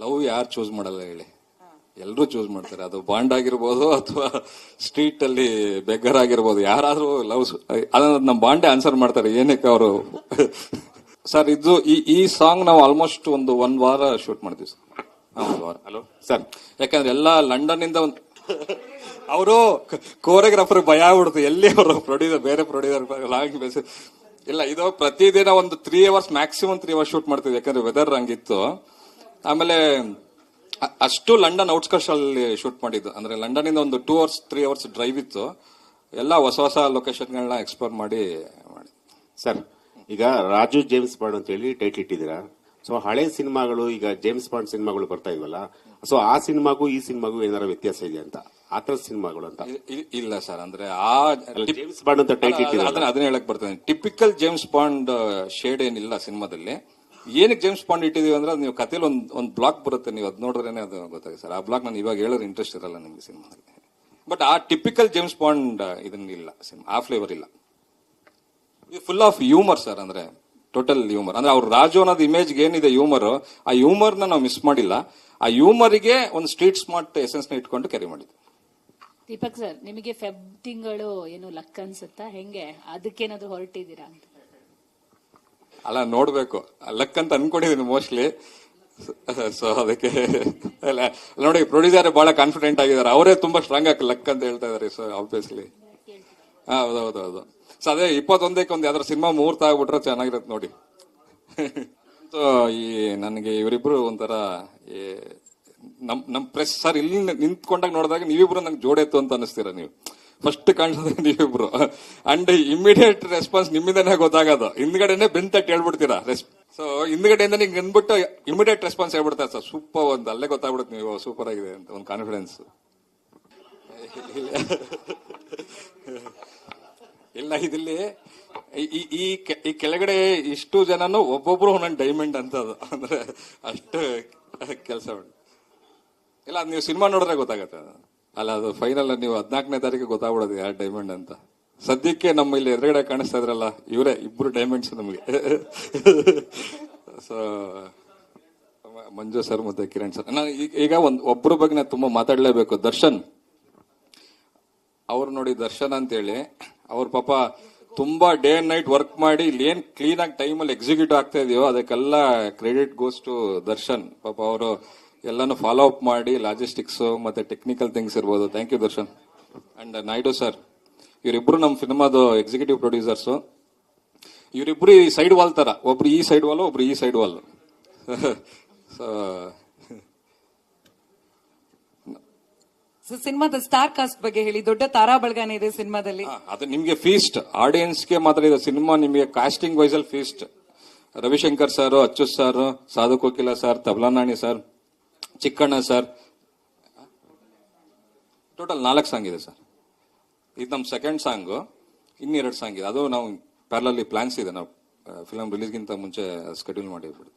Love ಯಾರು choose ಮಾಡಲ್ಲ ಹೇಳಿ, ಎಲ್ಲರೂ ಚೂಸ್ ಮಾಡ್ತಾರೆ. ಅದು ಬಾಂಡ್ ಆಗಿರ್ಬೋದು ಅಥವಾ ಸ್ಟ್ರೀಟ್ ಅಲ್ಲಿ ಬೆಗ್ಗರ್ ಆಗಿರ್ಬೋದು, ಯಾರಾದ್ರೂ ಲವ್ ಅದನ್ನ ನಮ್ಮ ಬಾಂಡೆ ಆನ್ಸರ್ ಮಾಡ್ತಾರೆ ಏನಕ್ಕೆ ಅವರು. ಸರ್ ಇದು ಈ ಸಾಂಗ್ ನಾವು ಆಲ್ಮೋಸ್ಟ್ ಒಂದು 1 ವಾರ ಶೂಟ್ ಮಾಡ್ತೀವಿ ಸರ್. 1 ವಾರ. ಹಲೋ ಸರ್, ಯಾಕಂದ್ರೆ ಎಲ್ಲ ಲಂಡನ್ ಇಂದ ಅವರು ಕೋರಿಯೋಗ್ರಾಫರ್ ಭಯ ಆಗ್ಬಿಡ್ತು, ಎಲ್ಲಿ ಅವರು ಪ್ರೊಡ್ಯೂಸರ್ ಬೇರೆ ಪ್ರೊಡ್ಯೂಸರ್ ಇಲ್ಲ. ಇದು ಪ್ರತಿದಿನ ಒಂದು 3 hours ಮ್ಯಾಕ್ಸಿಮಮ್ 3 hours ಶೂಟ್ ಮಾಡ್ತೀವಿ, ಯಾಕಂದ್ರೆ ವೆದರ್ ಹಂಗಿತ್ತು. ಆಮೇಲೆ ಅಷ್ಟು ಲಂಡನ್ ಔಟ್ಸ್ಕರ್ಟ್ಸ್ ಅಲ್ಲಿ ಶೂಟ್ ಮಾಡಿದ್ದು, ಅಂದ್ರೆ ಲಂಡನ್ ಇಂದ ಒಂದು 2 hours 3 hours ಡ್ರೈವ್ ಇತ್ತು. ಎಲ್ಲ ಹೊಸ ಲೊಕೇಶನ್ಗಳನ್ನ ಎಕ್ಸ್ಪ್ಲೋರ್ ಮಾಡಿ. ಸರ್, ಈಗ ರಾಜು ಜೇಮ್ಸ್ ಬಾಂಡ್ ಅಂತ ಹೇಳಿ ಟೈಟ್ಲ್ ಇಟ್ಟಿದ್ದೀರಾ. ಸೊ ಹಳೆ ಸಿನಿಮಾಗಳು, ಈಗ ಜೇಮ್ಸ್ ಬಾಂಡ್ ಸಿನಿಮಾಗಳು ಬರ್ತಾ ಇದ್ವಲ್ಲ, ಸೊ ಆ ಸಿನಿಮಾಗೂ ಈ ಸಿನಿಮಾಗೂ ಏನಾರ ವ್ಯತ್ಯಾಸ ಇದೆ ಅಂತ, ಆ ತರ ಸಿನಿಮಾಗಳು ಅಂತ? ಇಲ್ಲ ಸರ್, ಅಂದ್ರೆ ಜೇಮ್ಸ್ ಬಾಂಡ್ ಅಂತ ಟೈಟ್ಲ್ ಇಟ್ಟಿದ್ದೀರಾ, ಅದನ್ನ ಹೇಳಕ್ ಬರ್ತೇನೆ. ಟಿಪಿಕಲ್ ಜೇಮ್ಸ್ ಬಾಂಡ್ ಶೇಡ್ ಏನಿಲ್ಲ ಸಿನಿಮಾದಲ್ಲಿ. ಏನಕ್ಕೆ ಜೇಮ್ಸ್ ಬಾಂಡ್ ಇಟ್ಟಿದೀವಿ ಅಂದ್ರೆ ನೀವು ಕಥೆಯಲ್ಲಿ ಒಂದು ಬ್ಲಾಕ್ ಬರುತ್ತೆ, ನೀವು ಅದ್ ನೋಡಿದ್ರೇನೆ ಅದು ಗೊತ್ತಾಗುತ್ತೆ ಸರ್. ಆ ಬ್ಲಾಕ್ ನಾನು ಇವಾಗ ಹೇಳೋದು ಇಂಟ್ರೆಸ್ಟ್ ಇರಲ್ಲ ನಿಮ್ಗೆ ಸಿನಿಮಾದಲ್ಲಿ. ಬಟ್ ಆ ಟಿಪಿಕಲ್ ಜೇಮ್ಸ್ ಬಾಂಡ್ ಇದನ್ನ ಇಲ್ಲ ಸಿನಿಮಾ, ಆ ಫ್ಲೇವರ್ ಇಲ್ಲ. ಇದು ಫುಲ್ ಆಫ್ ಹ್ಯೂಮರ್ ಸರ್, ಅಂದ್ರೆ ಟೋಟಲ್ ಹ್ಯೂಮರ್. ಅಂದ್ರೆ ಅವ್ರು ರಾಜು ಅನ್ನೋದು ಇಮೇಜ್ಗೆ ಏನಿದೆ ಹ್ಯೂಮರ್, ಆ ಹ್ಯೂಮರ್ನ ನಾವು ಮಿಸ್ ಮಾಡಿಲ್ಲ. ಆ ಹ್ಯೂಮರ್ಗೆ ಒಂದು ಸ್ಟ್ರೀಟ್ ಸ್ಮಾರ್ಟ್ ಎಸೆನ್ಸ್ ನ ಇಟ್ಕೊಂಡು ಕ್ಯಾರಿ ಮಾಡಿದ್ವಿ. ದೀಪಕ್ ಸರ್, ನಿಮಗೆ ಫೆಬ್ ತಿಂಗಳು ಏನು ಲಕ್ ಅನ್ಸುತ್ತಾ, ಹೆಂಗೆ ಅದಕ್ಕೇನಾದ್ರು ಹೊರಟಿದ್ದೀರಾ ಅಂತ? ಅಲ್ಲ, ನೋಡ್ಬೇಕು. ಲಕ್ ಅಂತ ಅನ್ಕೊಂಡಿದೀನಿ ಮೋಸ್ಟ್ಲಿ. ಸೊ ಅದಕ್ಕೆ ನೋಡಿ, ಪ್ರೊಡ್ಯೂಸರ್ ಬಹಳ ಕಾನ್ಫಿಡೆಂಟ್ ಆಗಿದ್ದಾರೆ, ಅವರೇ ತುಂಬಾ ಸ್ಟ್ರಾಂಗ್ ಆಗಿ ಲಕ್ ಅಂತ ಹೇಳ್ತಾ ಇದಾರೆ. ಸೊ ಆಬ್ವಿಯಸ್ಲಿ ಹೌದೌದು. ಸೊ ಅದೇ 21ಕ್ಕೆ ಒಂದು ಯಾವ್ದಾದ್ರು ಸಿನಿಮಾ ಮುಹೂರ್ತ ಆಗ್ಬಿಟ್ರೆ ಚೆನ್ನಾಗಿರುತ್ತೆ ನೋಡಿ. ಸೊ ಈ ನನಗೆ ಇವರಿಬ್ರು ಒಂಥರ ನಮ್ ಪ್ರೆಸ್ ಸರ್ ಇಲ್ಲಿ ನಿಂತ್ಕೊಂಡಾಗ ನೋಡಿದಾಗ ನೀವಿಬ್ರು ನಂಗೆ ಜೋಡೆತ್ತು ಅಂತ ಅನಿಸ್ತೀರ. ನೀವು ಫಸ್ಟ್ ಕಾಣಿಸೋದೇ ನೀವಿಬ್ರು, ಅಂಡ್ ಇಮಿಡಿಯೇಟ್ ರೆಸ್ಪಾನ್ಸ್ ನಿಮ್ಮಿಂದನೇ ಗೊತ್ತಾಗೋದು. ಹಿಂದ್ಗಡೆನೆ ಬೆಂತಟ್ಟು ಹೇಳ್ಬಿಡ್ತೀರಾ. ಸೊ ಹಿಂದ್ಗಡೆಯಿಂದ ನಿಂಗೆ ಅಂದ್ಬಿಟ್ಟು ಇಮಿಡಿಯೇಟ್ ರೆಸ್ಪಾನ್ಸ್ ಹೇಳ್ಬಿಡ್ತಾರೆ ಸರ್. ಸೂಪರ್, ಒಂದು ಅಲ್ಲೇ ಗೊತ್ತಾಗ್ಬಿಡುತ್ತೆ ನೀವು ಸೂಪರ್ ಆಗಿದೆ ಅಂತ, ಒಂದು ಕಾನ್ಫಿಡೆನ್ಸ್. ಇಲ್ಲ, ಇದಿಲ್ಲಿ ಈ ಕೆಳಗಡೆ ಇಷ್ಟು ಜನನು ಒಬ್ಬೊಬ್ರು ಒಂದೊಂದು ಡೈಮಂಡ್ ಅಂತ, ಅದು ಅಂದ್ರೆ ಅಷ್ಟು ಕೆಲಸ ಇಲ್ಲ. ಅದು ನೀವು ಸಿನಿಮಾ ನೋಡಿದ್ರೆ ಗೊತ್ತಾಗತ್ತೆ. ಅಲ್ಲ, ಅದು ಫೈನಲ್ ನೀವು 14ನೇ ತಾರೀಕು ಗೊತ್ತಾಗ್ಬಿಡೋದು ಯಾರು ಡೈಮಂಡ್ ಅಂತ. ಸದ್ಯಕ್ಕೆ ನಮ್ಮ ಇಲ್ಲಿ ಎದುರುಗಡೆ ಕಾಣಿಸ್ತಾ ಇದ್ರಲ್ಲ, ಇವರೇ ಇಬ್ರು ಡೈಮಂಡ್ಸ್ ನಮಗೆ. ಸೊ ಮಂಜು ಸರ್ ಮತ್ತೆ ಕಿರಣ್ ಸರ್. ನಾನು ಈಗ ಒಬ್ಬರ ಬಗ್ಗೆ ನಾನು ತುಂಬಾ ಮಾತಾಡ್ಲೇಬೇಕು. ದರ್ಶನ್ ಅವ್ರು ನೋಡಿ, ದರ್ಶನ್ ಅಂತೇಳಿ ಅವ್ರ ಪಾಪ ತುಂಬಾ ಡೇ ಅಂಡ್ ನೈಟ್ ವರ್ಕ್ ಮಾಡಿ ಇಲ್ಲಿ ಏನ್ ಕ್ಲೀನ್ ಆಗಿ ಟೈಮಲ್ಲಿ ಎಕ್ಸಿಕ್ಯೂಟ್ ಆಗ್ತಾ ಇದೆಯೋ ಅದಕ್ಕೆಲ್ಲ ಕ್ರೆಡಿಟ್ ಗೋಸ್ ಟು ದರ್ಶನ್. ಪಾಪ ಅವರು ಎಲ್ಲಾನು ಫಾಲೋ ಅಪ್ ಮಾಡಿ, ಲಾಜಿಸ್ಟಿಕ್ಸ್ ಮತ್ತೆ ಟೆಕ್ನಿಕಲ್ ಥಿಂಗ್ಸ್ ಇರ್ಬೋದು. Thank you Darshan. And Naidu sir, ಇವರಿಬ್ರು ನಮ್ಮ ಸಿನಿಮಾದ ಎಕ್ಸಿಕ್ಯೂಟಿವ್ ಪ್ರೊಡ್ಯೂಸರ್ಸ್. ಇವರಿಬ್ರು ಈ ಸೈಡ್ ವಾಲ್ ತರ, ಒಬ್ರು ಈ ಸೈಡ್ ವಾಲ್, ಒಬ್ರು ಈ ಸೈಡ್ ವಾಲ್. ಸಿನಿಮಾದ ಸ್ಟಾರ್ ಕಾಸ್ಟ್ ಬಗ್ಗೆ ಹೇಳಿ. ದೊಡ್ಡ ತಾರಾ ಬಳಗನೇ ಇದೆ ಸಿನಿಮಾದಲ್ಲಿ. ಅದು ನಿಮ್ಗೆ ಫೀಸ್ಟ್, ಆಡಿಯನ್ಸ್ಗೆ ಮಾತ್ರ ಇದೆ ಸಿನಿಮಾ. ನಿಮಗೆ ಕಾಸ್ಟಿಂಗ್ ವೈಸ್ ಅಲ್ಲಿ feast. Ravishankar sir, Achyuth sir, Sadhu Kokila sir, Tabla Nani sir, Chikkanna sir, total 4 song ಇದೆ ಸರ್. ಇದು ನಮ್ಮ ಸೆಕೆಂಡ್ ಸಾಂಗ್, ಇನ್ನೆರಡು ಸಾಂಗ್ ಇದೆ. ಅದು ನಾವು ಪ್ಯಾರಲಲ್ಲಿ ಪ್ಲಾನ್ಸ್ ಇದೆ, ನಾವು ಫಿಲಂ ರಿಲೀಸ್ಗಿಂತ ಮುಂಚೆ ಸ್ಕೆಡ್ಯೂಲ್ ಮಾಡಿಬಿಡ್ತೀವಿ.